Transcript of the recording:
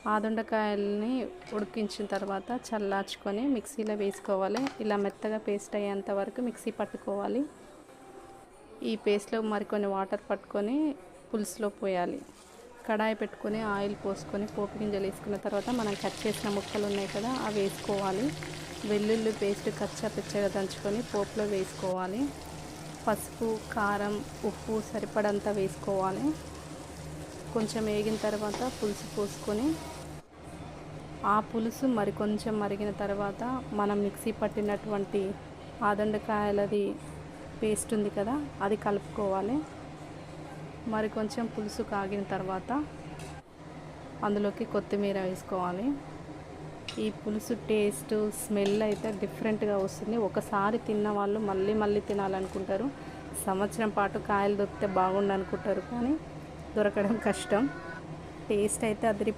ఆ దొండకాయల్ని ఉడికించిన తర్వాత చల్లార్చుకొని మిక్సీలో వేసుకోవాలి. ఇలా మెత్తగా పేస్ట్ అయ్యేంత వరకు మిక్సీ పట్టుకోవాలి. ఈ పేస్ట్లో మరికొన్ని వాటర్ పట్టుకొని పులుసులో పోయాలి. కడాయి పెట్టుకొని ఆయిల్ పోసుకొని పోపు గింజలు వేసుకున్న తర్వాత మనం కట్ చేసిన ముక్కలు ఉన్నాయి కదా, అవి వేసుకోవాలి. వెల్లుల్లి పేస్ట్ కచ్చా పిచ్చగా దంచుకొని పోపులో వేసుకోవాలి. పసుపు, కారం, ఉప్పు సరిపడంత వేసుకోవాలి. కొంచెం వేగిన తర్వాత పులుసు పోసుకొని ఆ పులుసు మరికొంచెం మరిగిన తర్వాత మనం మిక్సీ పట్టినటువంటి ఆదొండకాయలది పేస్ట్ ఉంది కదా, అది కలుపుకోవాలి. మరి కొంచెం పులుసు కాగిన తర్వాత అందులోకి కొత్తిమీర వేసుకోవాలి. ఈ పులుసు టేస్ట్ స్మెల్ అయితే డిఫరెంట్గా వస్తుంది. ఒకసారి తిన్న వాళ్ళు మళ్ళీ మళ్ళీ తినాలనుకుంటారు. సంవత్సరం పాటు కాయలు దొరికితే బాగుండు అనుకుంటారు, కానీ దొరకడం కష్టం. టేస్ట్ అయితే అదిరి